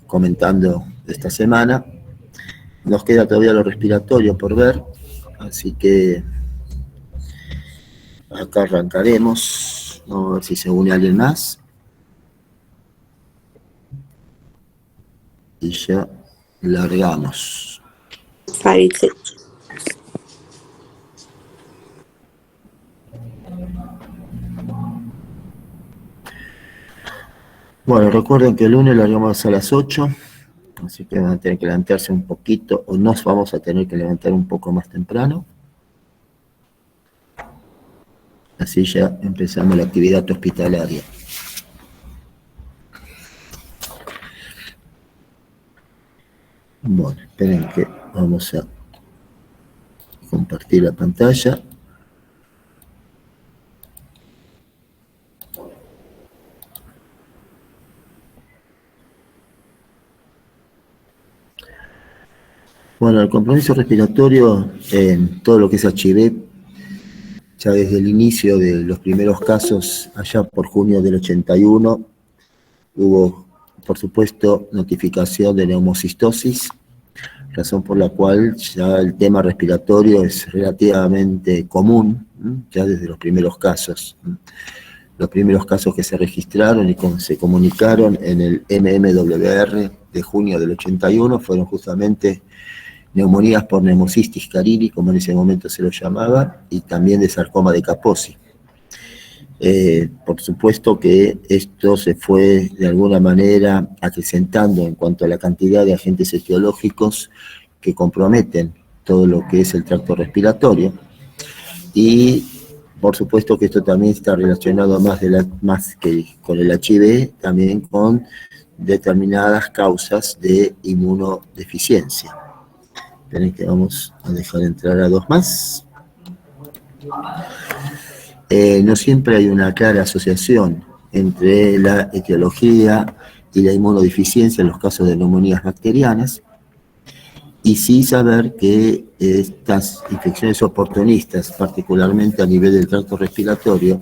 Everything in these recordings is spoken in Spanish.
comentando esta semana. Nos queda todavía lo respiratorio por ver, así que acá arrancaremos. Vamos a ver si se une alguien más. Y ya largamos. Parece. Bueno, recuerden que el lunes largamos a las 8, así que van a tener que levantarse un poquito, o nos vamos a tener que levantar un poco más temprano. Así ya empezamos la actividad hospitalaria. Bueno, esperen que vamos a compartir la pantalla. Bueno, el compromiso respiratorio en todo lo que es HIV, ya desde el inicio de los primeros casos, allá por junio del 81, hubo, por supuesto, notificación de neumocistosis, razón por la cual ya el tema respiratorio es relativamente común, ya desde los primeros casos. Los primeros casos que se registraron y se comunicaron en el MMWR de junio del 81 fueron justamente neumonías por neumocistis carini, como en ese momento se lo llamaba, y también de sarcoma de Kaposi. Por supuesto que esto se fue de alguna manera acrecentando en cuanto a la cantidad de agentes etiológicos que comprometen todo lo que es el tracto respiratorio, y por supuesto que esto también está relacionado más que con el HIV, también con determinadas causas de inmunodeficiencia. Esperen que vamos a dejar entrar a dos más. No siempre hay una clara asociación entre la etiología y la inmunodeficiencia en los casos de neumonías bacterianas, y sí saber que estas infecciones oportunistas, particularmente a nivel del tracto respiratorio,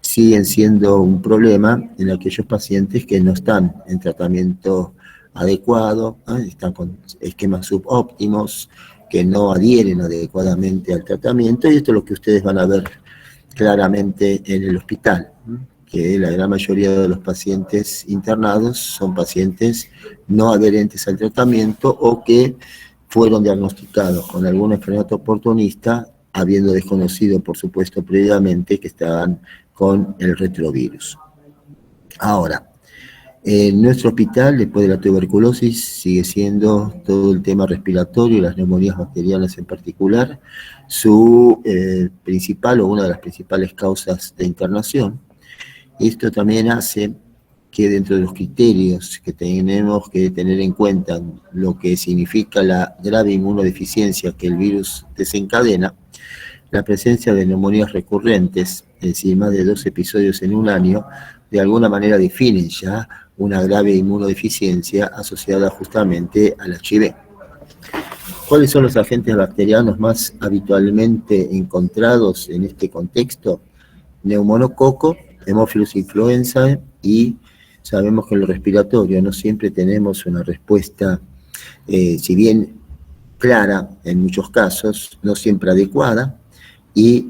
siguen siendo un problema en aquellos pacientes que no están en tratamiento adecuado, están con esquemas subóptimos, que no adhieren adecuadamente al tratamiento, y esto es lo que ustedes van a ver claramente en el hospital, que la gran mayoría de los pacientes internados son pacientes no adherentes al tratamiento o que fueron diagnosticados con alguna enfermedad oportunista, habiendo desconocido, por supuesto, previamente que estaban con el retrovirus. Ahora, en nuestro hospital, después de la tuberculosis, sigue siendo todo el tema respiratorio y las neumonías bacterianas en particular su principal o una de las principales causas de internación. Esto también hace que dentro de los criterios que tenemos que tener en cuenta lo que significa la grave inmunodeficiencia que el virus desencadena, la presencia de neumonías recurrentes, es decir, más de 2 episodios en un año, de alguna manera definen ya una grave inmunodeficiencia asociada justamente al HIV. ¿Cuáles son los agentes bacterianos más habitualmente encontrados en este contexto? Neumonococo, Haemophilus influenzae, y sabemos que en lo respiratorio no siempre tenemos una respuesta, si bien clara en muchos casos, no siempre adecuada, y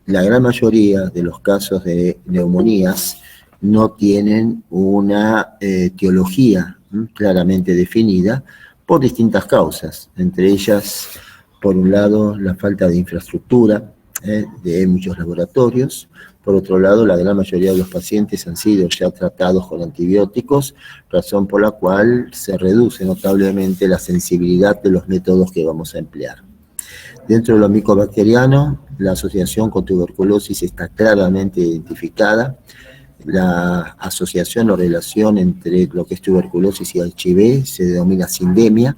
la gran mayoría de los casos de neumonías no tienen una etiología claramente definida por distintas causas, entre ellas, por un lado, la falta de infraestructura de muchos laboratorios. Por otro lado, la gran mayoría de los pacientes han sido ya tratados con antibióticos, razón por la cual se reduce notablemente la sensibilidad de los métodos que vamos a emplear. Dentro de lo micobacteriano, la asociación con tuberculosis está claramente identificada. La asociación o relación entre lo que es tuberculosis y HIV se denomina sindemia.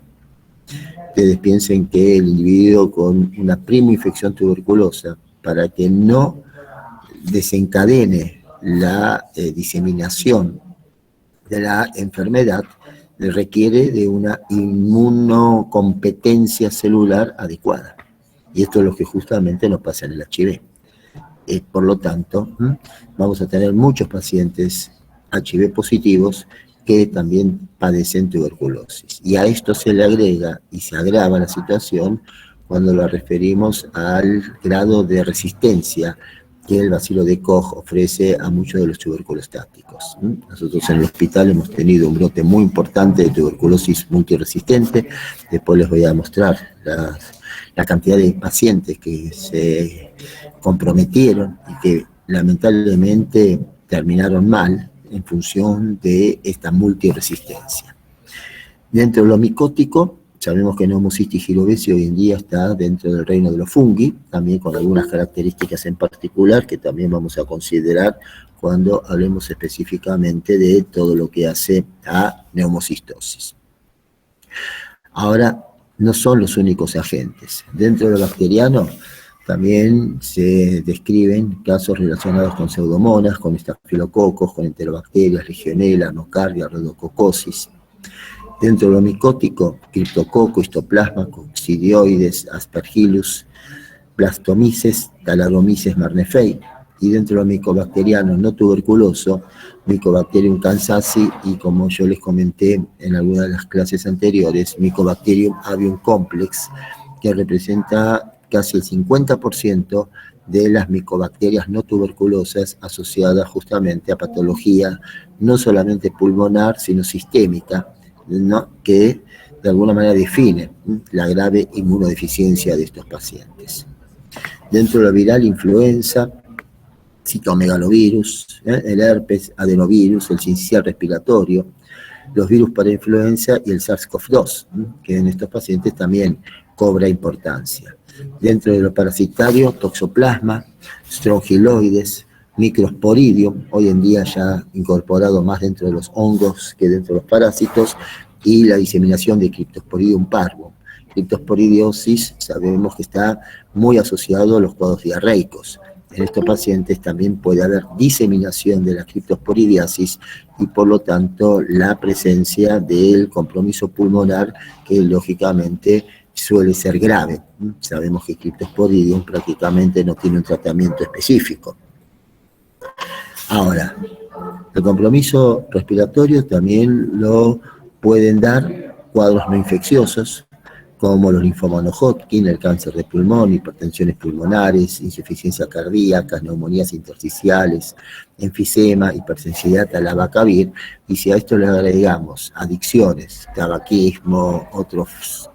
Ustedes piensen que el individuo con una prima infección tuberculosa, para que no desencadene la diseminación de la enfermedad, requiere de una inmunocompetencia celular adecuada. Y esto es lo que justamente nos pasa en el HIV. Por lo tanto, vamos a tener muchos pacientes HIV positivos que también padecen tuberculosis. Y a esto se le agrega y se agrava la situación cuando lo referimos al grado de resistencia que el bacilo de Koch ofrece a muchos de los tuberculostáticos. Nosotros en el hospital hemos tenido un brote muy importante de tuberculosis multiresistente. Después les voy a mostrar la cantidad de pacientes que se comprometieron y que lamentablemente terminaron mal en función de esta multiresistencia. Dentro de lo micótico, sabemos que Pneumocystis jirovecii hoy en día está dentro del reino de los fungi, también con algunas características en particular que también vamos a considerar cuando hablemos específicamente de todo lo que hace a neumocistosis. Ahora, no son los únicos agentes. Dentro de lo bacteriano también se describen casos relacionados con pseudomonas, con estafilococos, con enterobacterias, legionela, nocardia, rhodococosis. Dentro de lo micótico, criptococo, histoplasma, coccidioides, aspergillus, blastomices, talaromyces marnefei. Y dentro de lo micobacteriano no tuberculoso, Mycobacterium kansasi y, como yo les comenté en algunas de las clases anteriores, Mycobacterium avium complex, que representa casi el 50% de las micobacterias no tuberculosas asociadas justamente a patología no solamente pulmonar, sino sistémica, ¿no? Que de alguna manera define la grave inmunodeficiencia de estos pacientes. Dentro de la viral, influenza, citomegalovirus, el herpes, adenovirus, el sincicial respiratorio, los virus para influenza y el SARS-CoV-2, que en estos pacientes también cobra importancia. Dentro de lo parasitario, toxoplasma, strongyloides, microsporidium, hoy en día ya incorporado más dentro de los hongos que dentro de los parásitos, y la diseminación de Cryptosporidium parvum. Cryptosporidiosis sabemos que está muy asociado a los cuadros diarreicos. En estos pacientes también puede haber diseminación de la criptosporidiasis y por lo tanto la presencia del compromiso pulmonar que lógicamente suele ser grave. Sabemos que Cryptosporidium prácticamente no tiene un tratamiento específico. Ahora, el compromiso respiratorio también lo pueden dar cuadros no infecciosos, como los linfomas no Hodgkin, el cáncer de pulmón, hipertensiones pulmonares, insuficiencia cardíaca, neumonías intersticiales, enfisema, hipersensibilidad al abacavir, y si a esto le agregamos adicciones, tabaquismo, otros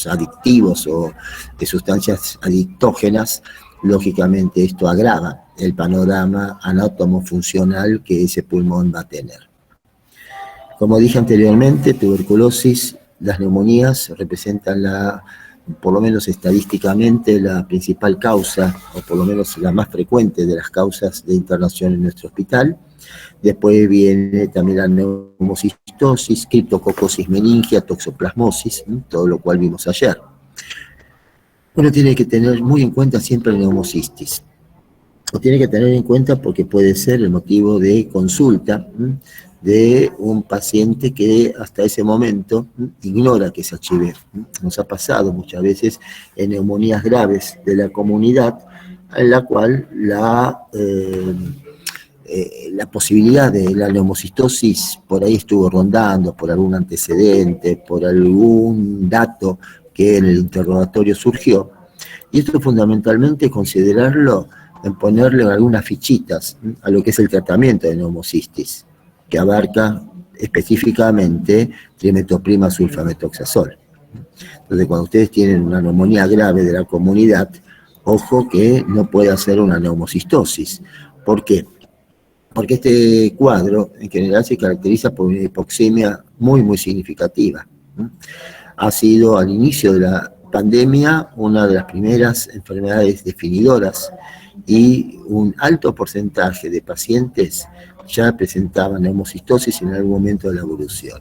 adictivos o de sustancias adictógenas, lógicamente esto agrava el panorama anatomofuncional que ese pulmón va a tener. Como dije anteriormente, tuberculosis, las neumonías representan por lo menos estadísticamente, la principal causa, o por lo menos la más frecuente de las causas de internación en nuestro hospital. Después viene también la neumocistosis, criptococosis meningia, toxoplasmosis, todo lo cual vimos ayer. Uno tiene que tener muy en cuenta siempre la neumocistis. Lo tiene que tener en cuenta porque puede ser el motivo de consulta de un paciente que hasta ese momento ignora que es HIV. Nos ha pasado muchas veces en neumonías graves de la comunidad, en la cual la posibilidad de la neumocistosis por ahí estuvo rondando, por algún antecedente, por algún dato que en el interrogatorio surgió. Y esto fundamentalmente considerarlo en ponerle algunas fichitas a lo que es el tratamiento de neumocistis, que abarca específicamente trimetoprima sulfametoxazol. Entonces, cuando ustedes tienen una neumonía grave de la comunidad, ojo que no puede hacer una neumocistosis. ¿Por qué? Porque este cuadro en general se caracteriza por una hipoxemia muy, muy significativa. Ha sido al inicio de la pandemia una de las primeras enfermedades definidoras y un alto porcentaje de pacientes ya presentaban neumocistosis en algún momento de la evolución.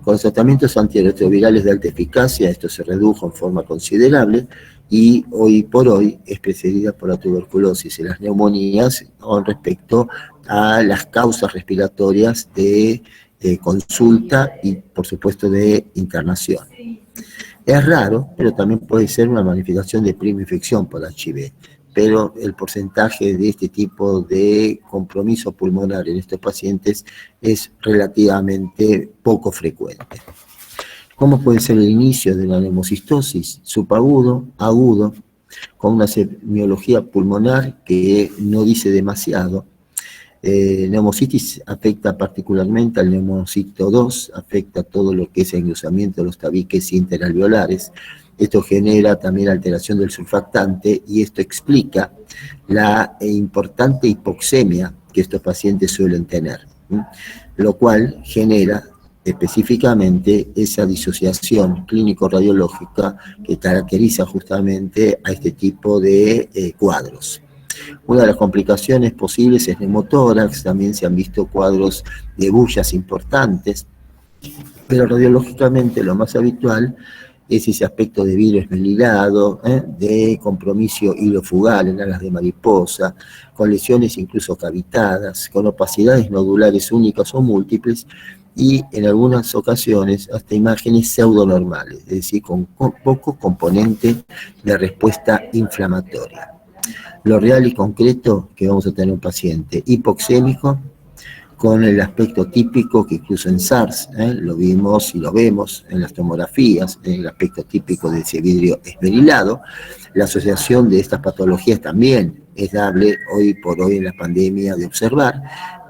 Con los tratamientos antirretrovirales de alta eficacia, esto se redujo en forma considerable y hoy por hoy es precedida por la tuberculosis y las neumonías con respecto a las causas respiratorias de consulta y, por supuesto, de internación. Es raro, pero también puede ser una manifestación de prima infección por HIV. pero el porcentaje de este tipo de compromiso pulmonar en estos pacientes es relativamente poco frecuente. ¿Cómo puede ser el inicio de la neumocistosis? Subagudo, agudo, con una semiología pulmonar que no dice demasiado. Neumocitis afecta particularmente al neumocito 2, afecta todo lo que es el engrosamiento de los tabiques interalveolares. Esto genera también alteración del surfactante y esto explica la importante hipoxemia que estos pacientes suelen tener, lo cual genera específicamente esa disociación clínico-radiológica que caracteriza justamente a este tipo de cuadros. Una de las complicaciones posibles es neumotórax, también se han visto cuadros de bullas importantes, pero radiológicamente lo más habitual es ese aspecto de vidrio esmerilado, de compromiso hilofugal en alas de mariposa, con lesiones incluso cavitadas, con opacidades nodulares únicas o múltiples, y en algunas ocasiones hasta imágenes pseudonormales, es decir, con poco componente de respuesta inflamatoria. Lo real y concreto que vamos a tener un paciente hipoxémico con el aspecto típico que incluso en SARS lo vimos y lo vemos en las tomografías, en el aspecto típico de ese vidrio esmerilado. La asociación de estas patologías también es dable hoy por hoy en la pandemia de observar,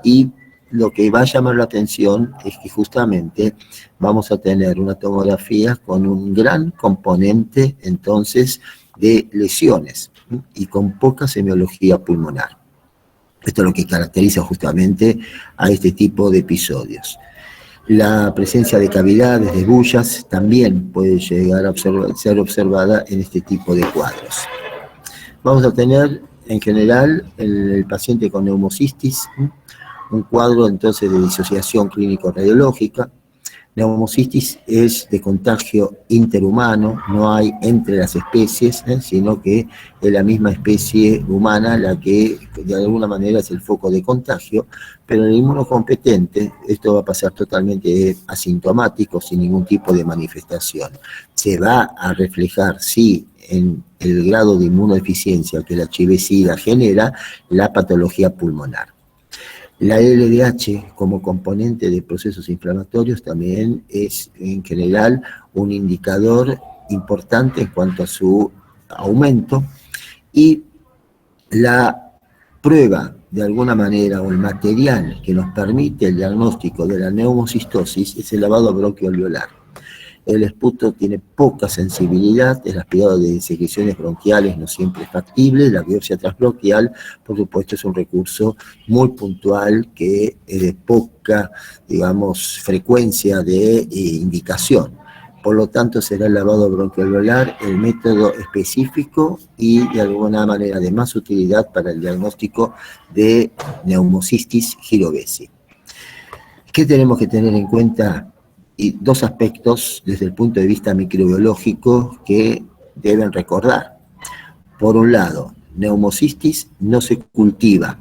y lo que va a llamar la atención es que justamente vamos a tener una tomografía con un gran componente entonces de lesiones y con poca semiología pulmonar. Esto es lo que caracteriza justamente a este tipo de episodios. La presencia de cavidades, de bullas, también puede llegar a ser observada en este tipo de cuadros. Vamos a tener en general el paciente con neumocistis, un cuadro entonces de disociación clínico-radiológica. Neumocitis es de contagio interhumano, no hay entre las especies, sino que es la misma especie humana la que de alguna manera es el foco de contagio, pero en el inmunocompetente esto va a pasar totalmente asintomático, sin ningún tipo de manifestación. Se va a reflejar, sí, en el grado de inmunodeficiencia que la HIV-Sida genera, la patología pulmonar. La LDH como componente de procesos inflamatorios también es en general un indicador importante en cuanto a su aumento, y la prueba de alguna manera o el material que nos permite el diagnóstico de la neumocistosis es el lavado bronquioalveolar. El esputo tiene poca sensibilidad, el aspirado de secreciones bronquiales no siempre es factible, la biopsia transbronquial, por supuesto, es un recurso muy puntual que es de poca, digamos, frecuencia de indicación. Por lo tanto, será el lavado bronquialveolar el método específico y de alguna manera de más utilidad para el diagnóstico de neumocistis girovesi. ¿Qué tenemos que tener en cuenta? Y dos aspectos desde el punto de vista microbiológico que deben recordar. Por un lado, neumocistis no se cultiva,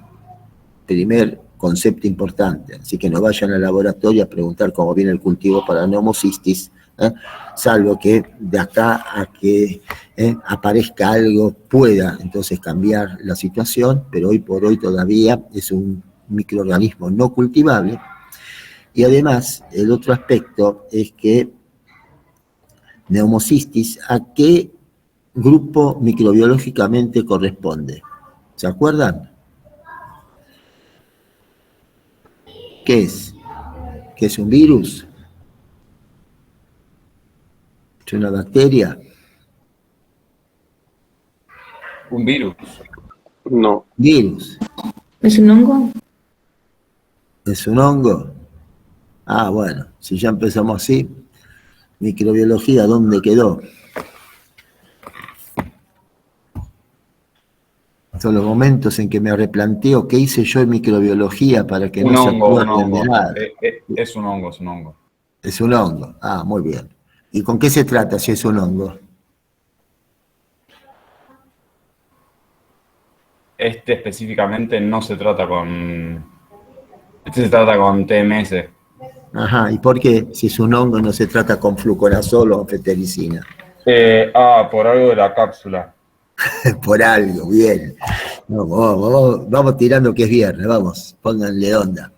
primer concepto importante, así que no vayan al laboratorio a preguntar cómo viene el cultivo para neumocistis, salvo que de acá a que aparezca algo pueda entonces cambiar la situación, pero hoy por hoy todavía es un microorganismo no cultivable. Y además, el otro aspecto es que neumocistis, ¿a qué grupo microbiológicamente corresponde? ¿Se acuerdan? ¿Qué es? ¿Qué es un virus? ¿Es una bacteria? ¿Un virus? No. Virus. ¿Es un hongo? ¿Es un hongo? Ah, bueno, si ya empezamos así, microbiología, ¿dónde quedó? Son los momentos en que me replanteo qué hice yo en microbiología para que no se acuerden de nada. Es un hongo, es un hongo. Es un hongo. Ah, muy bien. ¿Y con qué se trata si es un hongo? Este específicamente no se trata con... Este se trata con TMS. Ajá, ¿y por qué si es un hongo no se trata con fluconazol o anfetericina? Por algo de la cápsula. Por algo, bien. Vamos tirando que es viernes, vamos, pónganle onda.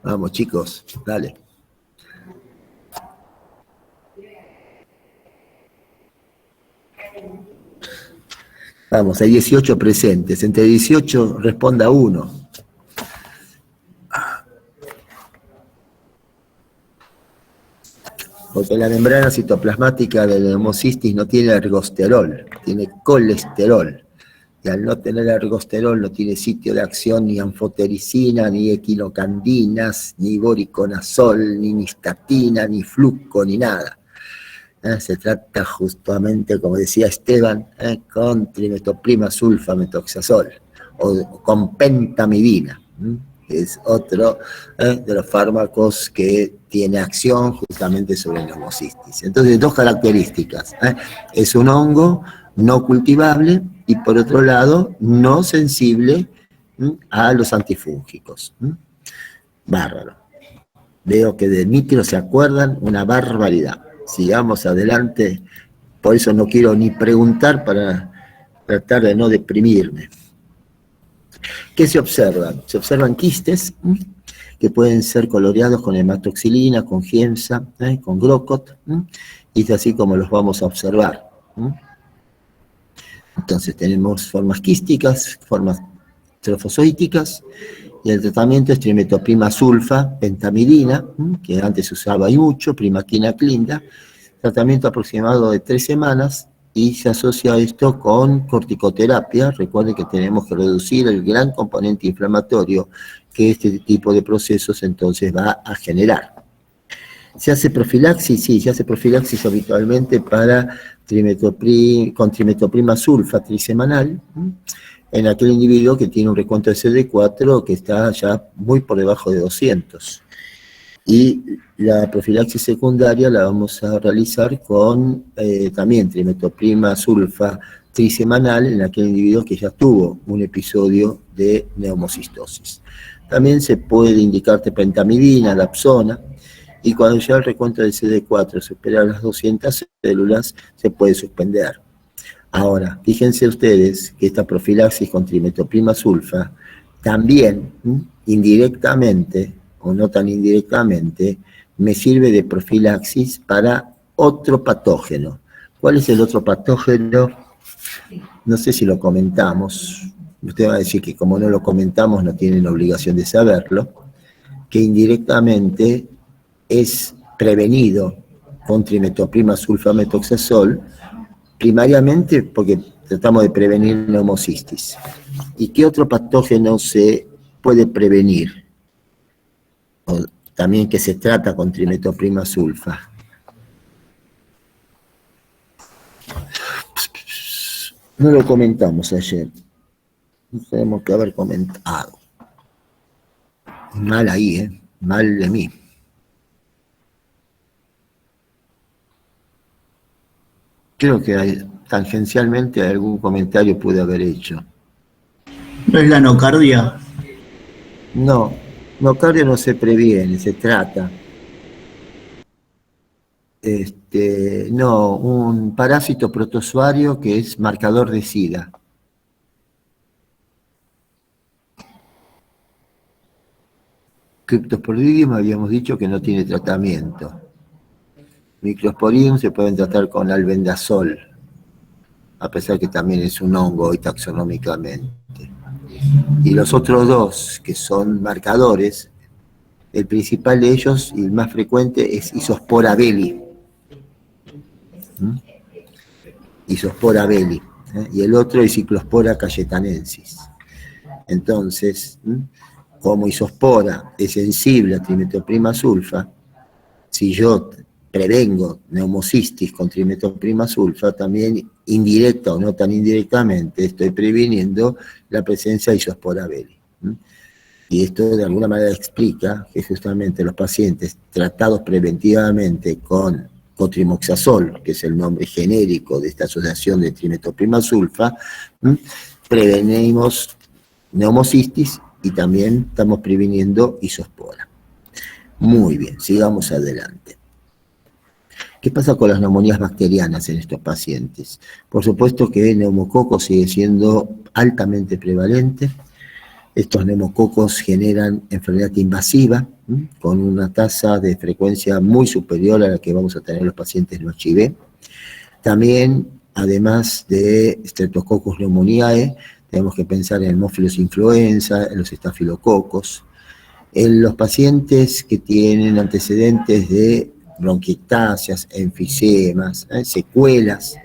Vamos, chicos, dale. Vamos, hay 18 presentes. Entre 18 responda uno. Porque la membrana citoplasmática de la neumocistis no tiene ergosterol, tiene colesterol. Y al no tener ergosterol no tiene sitio de acción ni anfotericina, ni equinocandinas, ni boriconazol, ni nistatina, ni fluco, ni nada. Se trata justamente, como decía Esteban, con trimetoprima sulfametoxazol o con pentamidina. Es otro de los fármacos que tiene acción justamente sobre la neumocistis. Entonces, dos características. Es un hongo no cultivable y, por otro lado, no sensible a los antifúngicos. Bárbaro. Veo que de micro se acuerdan una barbaridad. Sigamos adelante, por eso no quiero ni preguntar para tratar de no deprimirme. ¿Qué se observan? Se observan quistes que pueden ser coloreados con hematoxilina, con giemsa, con Grocot, y es así como los vamos a observar. Entonces tenemos formas quísticas, formas trofozoíticas, y el tratamiento es trimetoprima sulfa, pentamidina, que antes se usaba y mucho, primaquina clinda, tratamiento aproximado de 3 semanas, y se asocia esto con corticoterapia. Recuerden que tenemos que reducir el gran componente inflamatorio que este tipo de procesos entonces va a generar. ¿Se hace profilaxis? Sí, se hace profilaxis habitualmente para con trimetoprima sulfa trisemanal, en aquel individuo que tiene un recuento de CD4 que está ya muy por debajo de 200. Y la profilaxis secundaria la vamos a realizar con también trimetoprima sulfa trisemanal en aquel individuo que ya tuvo un episodio de neumocistosis. También se puede indicar pentamidina, dapsona, y cuando ya el recuento de CD4 supera las 200 células, se puede suspender. Ahora, fíjense ustedes que esta profilaxis con trimetoprima sulfa también, indirectamente, o no tan indirectamente, me sirve de profilaxis para otro patógeno. ¿Cuál es el otro patógeno? No sé si lo comentamos. Usted va a decir que como no lo comentamos no tienen obligación de saberlo, que indirectamente es prevenido con trimetoprima sulfametoxazol, primariamente porque tratamos de prevenir neumocistis. ¿Y qué otro patógeno se puede prevenir? O también que se trata con trimetoprima sulfa. No lo comentamos ayer. No tenemos que haber comentado. Mal ahí, mal de mí. Creo que tangencialmente algún comentario pude haber hecho. ¿No es la nocardia? No, nocardia no se previene, se trata. No, un parásito protozoario que es marcador de SIDA. Cryptosporidium habíamos dicho que no tiene tratamiento. Microsporidium se pueden tratar con albendazol, a pesar que también es un hongo hoy taxonómicamente. Y los otros dos, que son marcadores, el principal de ellos y el más frecuente es Isospora belli. Isospora belli. Y el otro es Ciclospora cayetanensis. Entonces, como Isospora es sensible a trimetoprima sulfa, si yo prevengo neumocistis con trimetoprima sulfa, también indirecta o no tan indirectamente estoy previniendo la presencia de Isospora belli. Y esto de alguna manera explica que justamente los pacientes tratados preventivamente con cotrimoxazol, que es el nombre genérico de esta asociación de trimetoprima sulfa, prevenimos neumocistis y también estamos previniendo isospora. Muy bien, sigamos adelante. ¿Qué pasa con las neumonías bacterianas en estos pacientes? Por supuesto que el neumococo sigue siendo altamente prevalente. Estos neumococos generan enfermedad invasiva, con una tasa de frecuencia muy superior a la que vamos a tener los pacientes no HIV. También, además de Streptococcus pneumoniae, tenemos que pensar en Haemophilus influenza, en los estafilococos. En los pacientes que tienen antecedentes de bronquiectasias, enfisemas, secuelas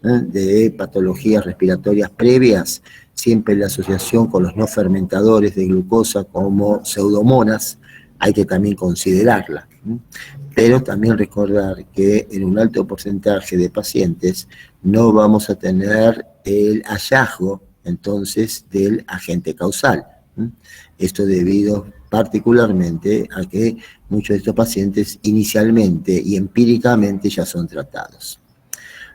de patologías respiratorias previas, siempre la asociación con los no fermentadores de glucosa como pseudomonas hay que también considerarla. Pero también recordar que en un alto porcentaje de pacientes no vamos a tener el hallazgo entonces del agente causal. Esto debido particularmente a que muchos de estos pacientes inicialmente y empíricamente ya son tratados.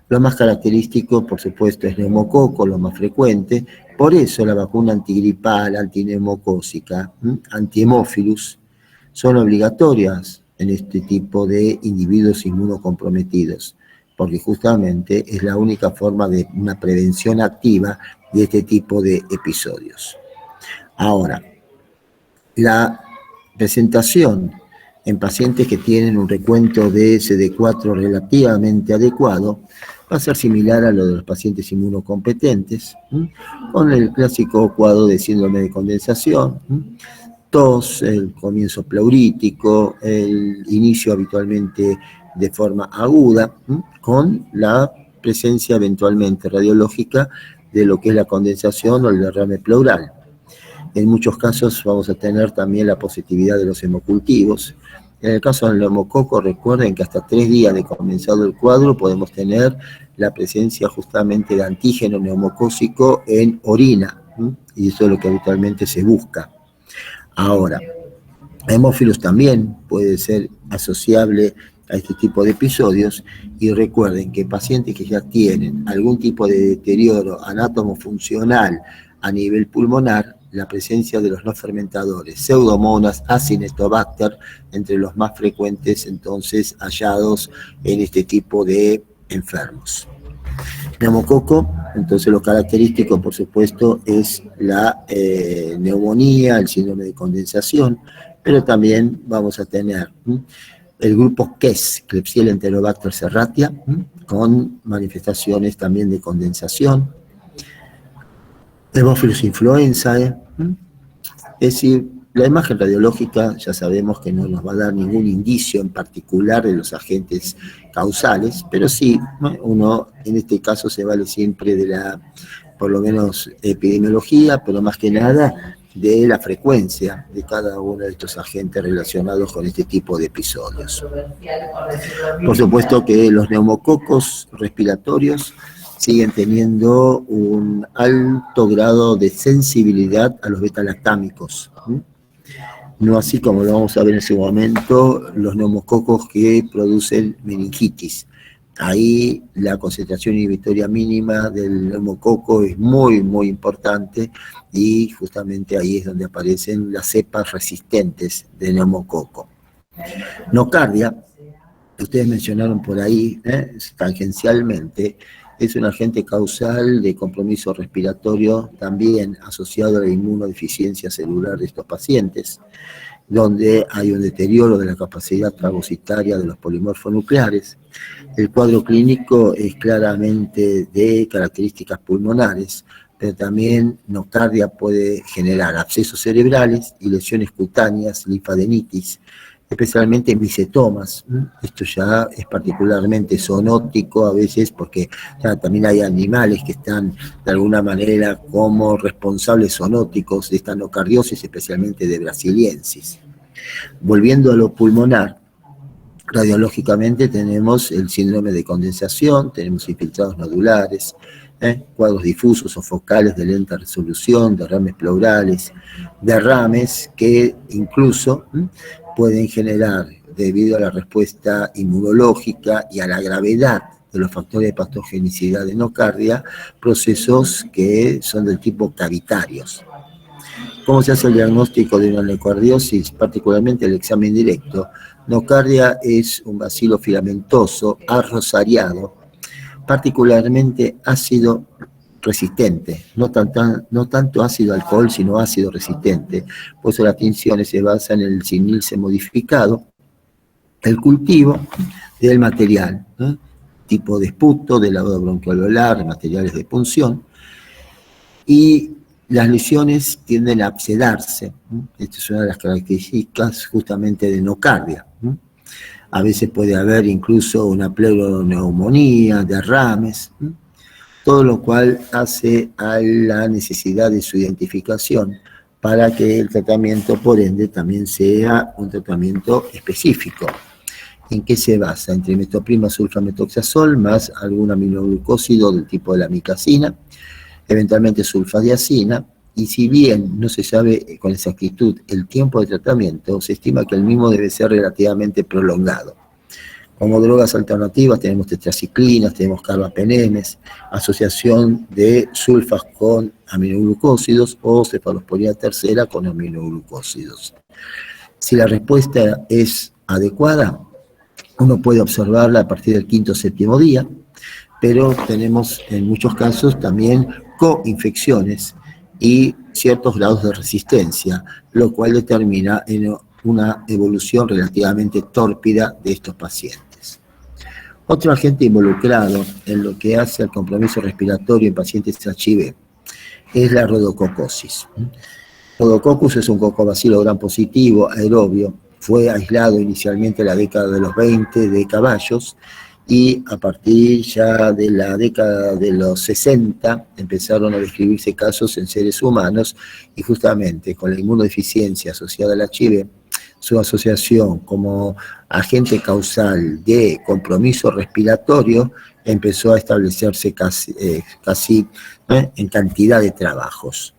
Lo más característico, por supuesto, es neumococo, lo más frecuente. Por eso la vacuna antigripal, antineumocócica, anti-Haemophilus, son obligatorias en este tipo de individuos inmunocomprometidos, porque justamente es la única forma de una prevención activa de este tipo de episodios. Ahora, la presentación en pacientes que tienen un recuento de CD4 relativamente adecuado va a ser similar a lo de los pacientes inmunocompetentes, con el clásico cuadro de síndrome de condensación, tos, el comienzo pleurítico, el inicio habitualmente de forma aguda, con la presencia eventualmente radiológica de lo que es la condensación o el derrame pleural. En muchos casos vamos a tener también la positividad de los hemocultivos. En el caso del neumococo, recuerden que hasta 3 días de comenzado el cuadro podemos tener la presencia justamente de antígeno neumocócico en orina, y eso es lo que habitualmente se busca. Ahora, Haemophilus también puede ser asociable a este tipo de episodios, y recuerden que pacientes que ya tienen algún tipo de deterioro anátomo-funcional a nivel pulmonar, la presencia de los no fermentadores, Pseudomonas, Acinetobacter, entre los más frecuentes entonces hallados en este tipo de enfermos. Neumococo, entonces lo característico por supuesto es la neumonía, el síndrome de condensación, pero también vamos a tener el grupo KES, Klebsiella Enterobacter serratia, con manifestaciones también de condensación, Haemophilus influenzae, es decir, la imagen radiológica ya sabemos que no nos va a dar ningún indicio en particular de los agentes causales, pero sí, uno en este caso se vale siempre de la, por lo menos epidemiología, pero más que nada de la frecuencia de cada uno de estos agentes relacionados con este tipo de episodios. Por supuesto que los neumococos respiratorios siguen teniendo un alto grado de sensibilidad a los beta-lactámicos. No así como lo vamos a ver en ese momento, los neumococos que producen meningitis. Ahí la concentración inhibitoria mínima del neumococo es muy, muy importante, y justamente ahí es donde aparecen las cepas resistentes de neumococo. Nocardia, ustedes mencionaron por ahí, tangencialmente, es un agente causal de compromiso respiratorio también asociado a la inmunodeficiencia celular de estos pacientes, donde hay un deterioro de la capacidad fagocitaria de los polimorfos nucleares. El cuadro clínico es claramente de características pulmonares, pero también nocardia puede generar abscesos cerebrales y lesiones cutáneas, linfadenitis, especialmente misetomas. Esto ya es particularmente zoonótico a veces, porque ya también hay animales que están de alguna manera como responsables zoonóticos de esta nocardiosis, especialmente de brasiliensis. Volviendo a lo pulmonar, radiológicamente tenemos el síndrome de condensación, tenemos infiltrados nodulares, cuadros difusos o focales de lenta resolución, derrames pleurales, derrames que incluso pueden generar, debido a la respuesta inmunológica y a la gravedad de los factores de patogenicidad de nocardia, procesos que son del tipo cavitarios. ¿Cómo se hace el diagnóstico de una neocardiosis? Particularmente el examen directo. Nocardia es un bacilo filamentoso, arrosariado, particularmente ácido resistente, no tanto ácido alcohol, sino ácido resistente. Por eso las tinciones se basan en el sinilce modificado, el cultivo del material, ¿no? Tipo de esputo, de lavado bronquialveolar, materiales de punción, y las lesiones tienden a abscedarse. Esta es una de las características justamente de nocardia. A veces puede haber incluso una pleuroneumonía, derrames, todo lo cual hace a la necesidad de su identificación para que el tratamiento, por ende, también sea un tratamiento específico. ¿En qué se basa? En trimetoprima sulfametoxazol más algún aminoglucósido del tipo de la micacina, eventualmente sulfadiazina, y si bien no se sabe con exactitud el tiempo de tratamiento, se estima que el mismo debe ser relativamente prolongado. Como drogas alternativas tenemos tetraciclinas, tenemos carbapenemes, asociación de sulfas con aminoglucósidos o cefalosporina tercera con aminoglucósidos. Si la respuesta es adecuada, uno puede observarla a partir del quinto o séptimo día, pero tenemos en muchos casos también coinfecciones y ciertos grados de resistencia, lo cual determina en una evolución relativamente tórpida de estos pacientes. Otro agente involucrado en lo que hace al compromiso respiratorio en pacientes HIV es la rhodococosis. Rhodococcus es un cocobacilo gram positivo, aerobio, fue aislado inicialmente en la década de los 20 de caballos, y a partir ya de la década de los 60 empezaron a describirse casos en seres humanos, y justamente con la inmunodeficiencia asociada al HIV, su asociación como agente causal de compromiso respiratorio empezó a establecerse casi en cantidad de trabajos.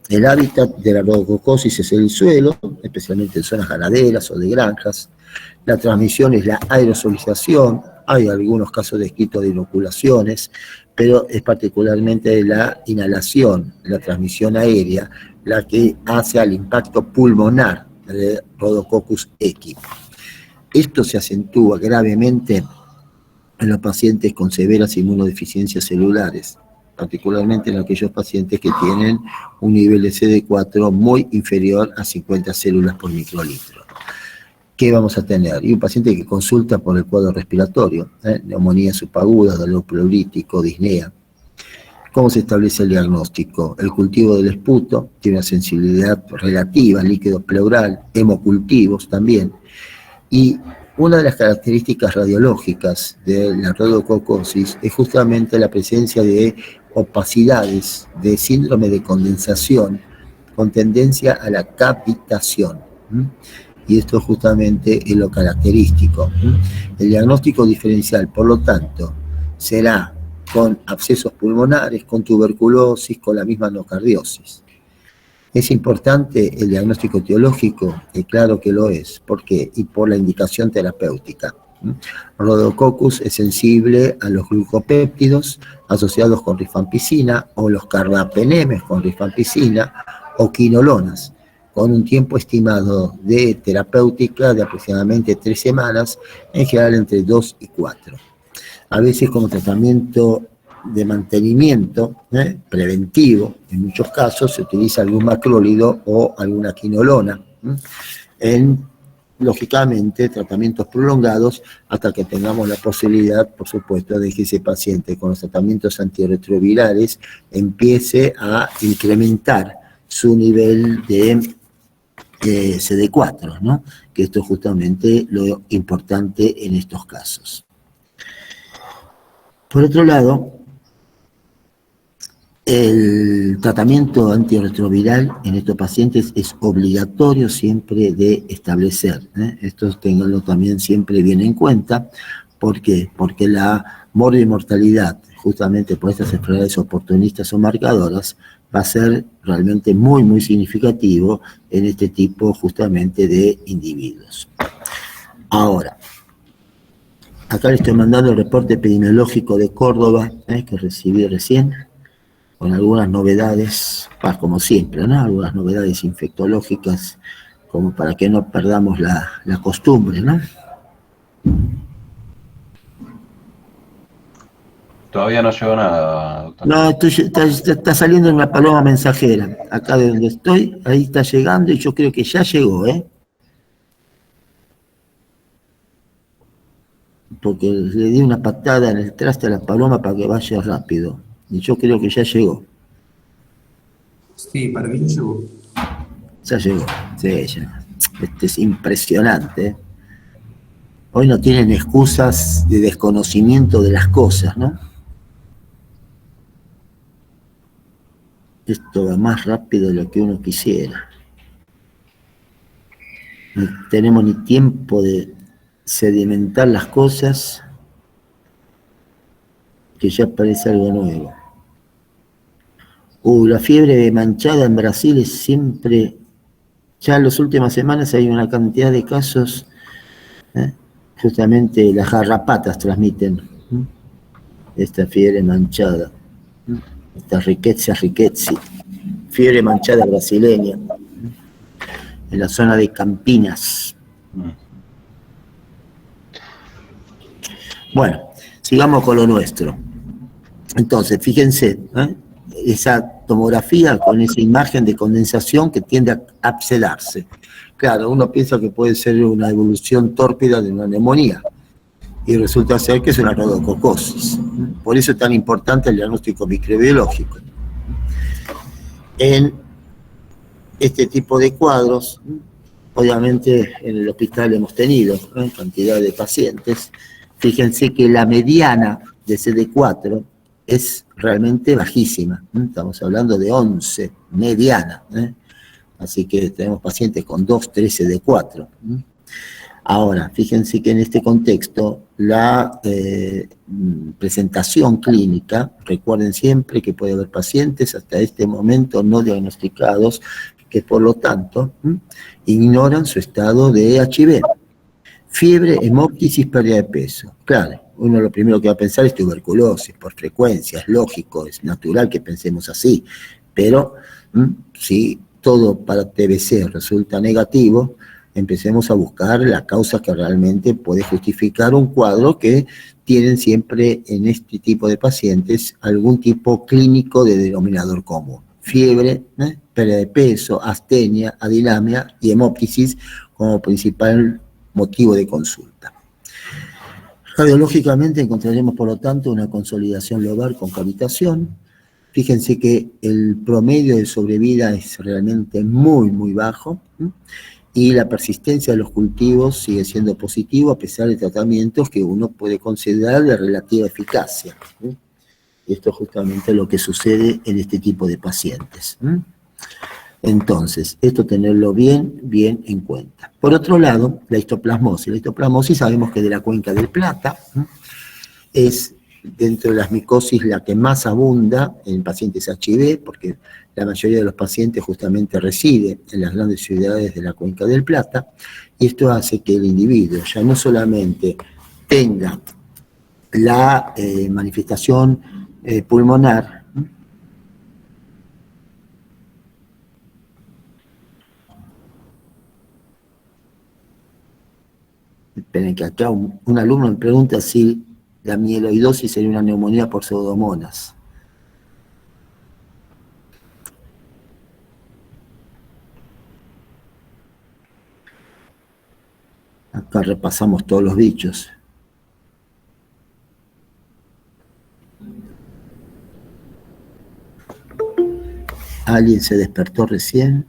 El hábitat de la rhodococosis es el suelo, especialmente en zonas ganaderas o de granjas. La transmisión es la aerosolización. Hay algunos casos descritos de inoculaciones, pero es particularmente la inhalación, la transmisión aérea, la que hace al impacto pulmonar de Rhodococcus equi. Esto se acentúa gravemente en los pacientes con severas inmunodeficiencias celulares, particularmente en aquellos pacientes que tienen un nivel de CD4 muy inferior a 50 células por microlitro. ¿Qué vamos a tener? Y un paciente que consulta por el cuadro respiratorio, neumonía subaguda, dolor pleurítico, disnea. ¿Cómo se establece el diagnóstico? El cultivo del esputo tiene una sensibilidad relativa al líquido pleural, hemocultivos también. Y una de las características radiológicas de la rhodococosis es justamente la presencia de opacidades, de síndrome de condensación, con tendencia a la cavitación. Y esto justamente es lo característico. El diagnóstico diferencial, por lo tanto, será con abscesos pulmonares, con tuberculosis, con la misma nocardiosis. ¿Es importante el diagnóstico etiológico? Claro que lo es. ¿Por qué? Y por la indicación terapéutica. Rhodococcus es sensible a los glucopéptidos asociados con rifampicina o los carbapenemes con rifampicina o quinolonas, con un tiempo estimado de terapéutica de aproximadamente 3 semanas, en general entre 2 y 4. A veces como tratamiento de mantenimiento preventivo, en muchos casos se utiliza algún macrólido o alguna quinolona, lógicamente tratamientos prolongados hasta que tengamos la posibilidad, por supuesto, de que ese paciente con los tratamientos antirretrovirales empiece a incrementar su nivel de CD4, ¿no? Que esto es justamente lo importante en estos casos. Por otro lado, el tratamiento antirretroviral en estos pacientes es obligatorio siempre de establecer. Esto tenganlo también siempre bien en cuenta. ¿Por qué? Porque la mortalidad, justamente por estas enfermedades oportunistas o marcadoras, va a ser realmente muy, muy significativo en este tipo justamente de individuos. Ahora, acá le estoy mandando el reporte epidemiológico de Córdoba, que recibí recién. con algunas novedades, como siempre, ¿no? Algunas novedades infectológicas, como para que no perdamos la costumbre, ¿no? Todavía no llegó nada, doctor. No, está saliendo en una paloma mensajera, acá de donde estoy, ahí está llegando y yo creo que ya llegó, ¿eh? Porque le di una patada en el traste a la paloma para que vaya rápido, y yo creo que ya llegó. Sí, para mí ya llegó. Ya llegó, sí, ya. Es impresionante, ¿eh? Hoy no tienen excusas de desconocimiento de las cosas, ¿no? Esto va más rápido de lo que uno quisiera. No tenemos ni tiempo de sedimentar las cosas, que ya aparece algo nuevo. La fiebre manchada en Brasil es siempre, ya en las últimas semanas hay una cantidad de casos, justamente las garrapatas transmiten esta fiebre manchada, esta rickettsia rickettsii, fiebre manchada brasileña, en la zona de Campinas. Bueno, sigamos con lo nuestro. Entonces, fíjense, esa tomografía con esa imagen de condensación que tiende a abscedarse. Claro, uno piensa que puede ser una evolución tórpida de una neumonía, y resulta ser que es una rodococosis. Por eso es tan importante el diagnóstico microbiológico. En este tipo de cuadros, obviamente en el hospital hemos tenido cantidad de pacientes. Fíjense que la mediana de CD4 es realmente bajísima. Estamos hablando de 11, mediana. Así que tenemos pacientes con 2, 3 CD4. Ahora, fíjense que en este contexto, la presentación clínica, recuerden siempre que puede haber pacientes hasta este momento no diagnosticados, que por lo tanto ignoran su estado de HIV. Fiebre, hemóptisis, pérdida de peso. Claro, uno lo primero que va a pensar es tuberculosis, por frecuencia, es lógico, es natural que pensemos así, pero si todo para TBC resulta negativo, empecemos a buscar la causa que realmente puede justificar un cuadro que tienen siempre en este tipo de pacientes algún tipo clínico de denominador común. Fiebre, pérdida de peso, astenia, adilamia y hemóptisis como principal motivo de consulta. Radiológicamente encontraremos, por lo tanto, una consolidación lobar con cavitación. Fíjense que el promedio de sobrevida es realmente muy, muy bajo, y la persistencia de los cultivos sigue siendo positivo a pesar de tratamientos que uno puede considerar de relativa eficacia. Esto es justamente lo que sucede en este tipo de pacientes. Entonces, esto tenerlo bien en cuenta. Por otro lado, la histoplasmosis. La histoplasmosis sabemos que de la cuenca del Plata es dentro de las micosis la que más abunda en pacientes HIV, porque la mayoría de los pacientes justamente reside en las grandes ciudades de la cuenca del Plata, y esto hace que el individuo ya no solamente tenga la manifestación pulmonar, esperen que acá un alumno me pregunta si la mieloidosis sería una neumonía por pseudomonas. Acá repasamos todos los bichos. ¿Alguien se despertó recién?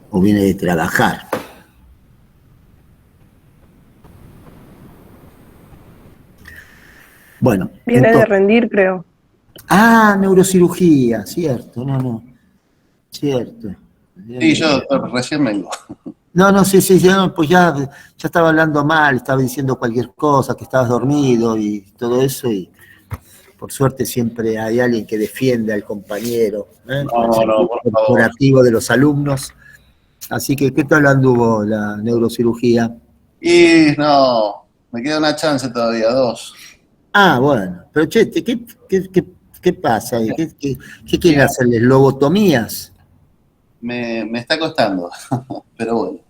¿O viene de trabajar? Bueno. Viene entonces, de rendir, creo. Ah, neurocirugía, cierto, cierto. Sí, yo recién vengo. No, sí, pues ya estaba hablando mal, estaba diciendo cualquier cosa, que estabas dormido y todo eso, y por suerte siempre hay alguien que defiende al compañero, el corporativo de los alumnos. Así que, ¿qué tal anduvo la neurocirugía? Y no, Me queda una chance todavía, 2. Ah, bueno. Pero, che, ¿qué pasa? ¿Qué quieren hacerles? ¿Lobotomías? Me está costando, pero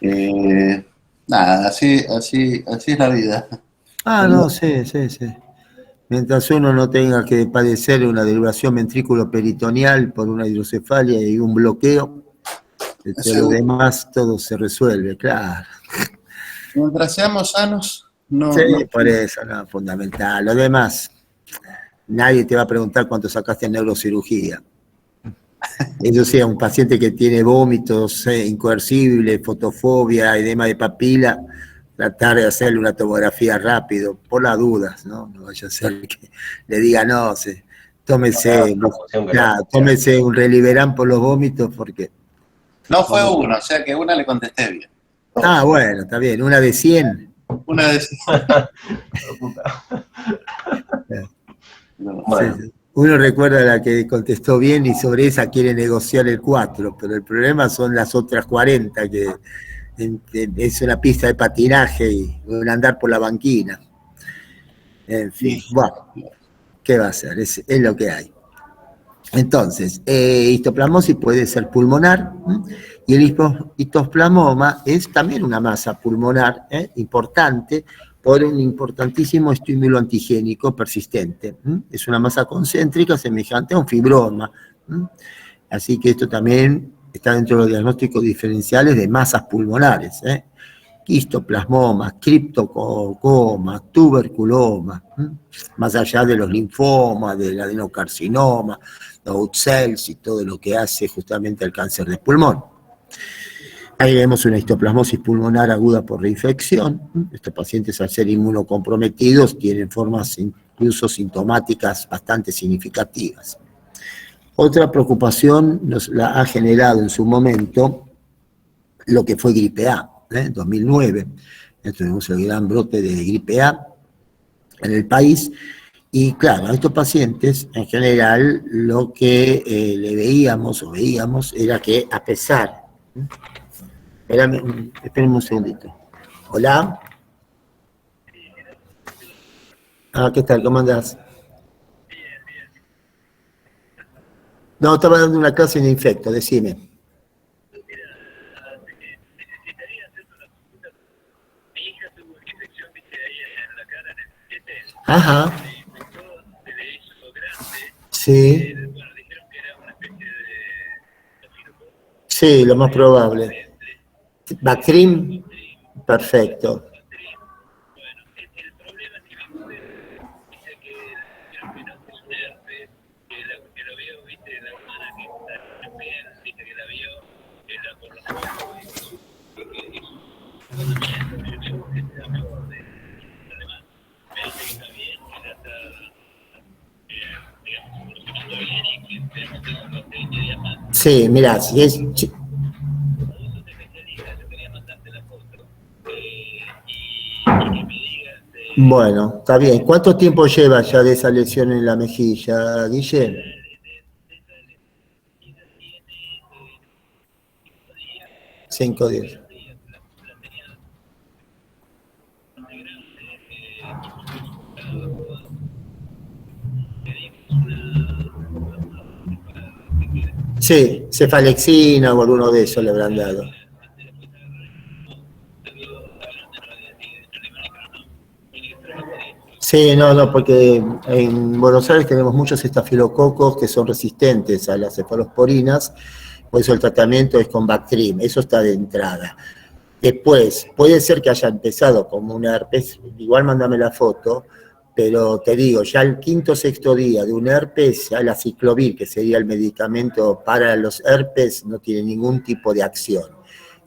bueno. Nada, así es la vida. Ah, no, sí. Mientras uno no tenga que padecer una delubración ventrículo-peritoneal por una hidrocefalia y un bloqueo, lo demás todo se resuelve, claro. Mientras seamos sanos, Sí, no. por eso, no, fundamental. Lo demás, nadie te va a preguntar cuánto sacaste en neurocirugía. Eso sí, a un paciente que tiene vómitos incoercibles, fotofobia, edema de papila, tratar de hacerle una tomografía rápido, por las dudas, ¿no? No vaya a ser que le diga, no, tómese un Reliberán por los vómitos, porque... No fue uno, o sea que una le contesté bien. 2. Ah, bueno, está bien, una de 100. Una de Bueno. Sí. Uno recuerda la que contestó bien y sobre esa quiere negociar el 4, pero el problema son las otras 40, que es una pista de patinaje y un andar por la banquina. En fin, bueno, ¿qué va a ser? Es lo que hay. Entonces, histoplasmosis puede ser pulmonar, y el histoplasmoma es también una masa pulmonar importante por un importantísimo estímulo antigénico persistente. Es una masa concéntrica semejante a un fibroma. Así que esto también está dentro de los diagnósticos diferenciales de masas pulmonares. Histoplasmoma, criptocoma, tuberculoma, más allá de los linfomas, del adenocarcinoma, los cells y todo lo que hace justamente el cáncer de pulmón. Ahí vemos una histoplasmosis pulmonar aguda por reinfección. Estos pacientes, al ser inmunocomprometidos, tienen formas incluso sintomáticas bastante significativas. Otra preocupación nos la ha generado en su momento lo que fue gripe A, en 2009. Tuvimos el gran brote de gripe A en el país. Y claro, a estos pacientes, en general, lo que le veíamos era que a pesar... Espérenme un segundito. Hola. Ah, ¿qué tal? ¿Cómo andás? No, estaba dando una clase en infecto, decime. Ajá. Sí. Sí, lo más probable. Bactrim, perfecto. Sí, mira, si es... Bueno, está bien. ¿Cuánto tiempo lleva ya de esa lesión en la mejilla, Guille? Cinco días. Sí, cefalexina o alguno de esos le habrán dado. Sí, no, porque en Buenos Aires tenemos muchos estafilococos que son resistentes a las cefalosporinas, por eso el tratamiento es con Bactrim, eso está de entrada. Después, puede ser que haya empezado como un herpes, igual mándame la foto, pero te digo, ya el quinto o sexto día de un herpes, ya la ciclovir, que sería el medicamento para los herpes, no tiene ningún tipo de acción.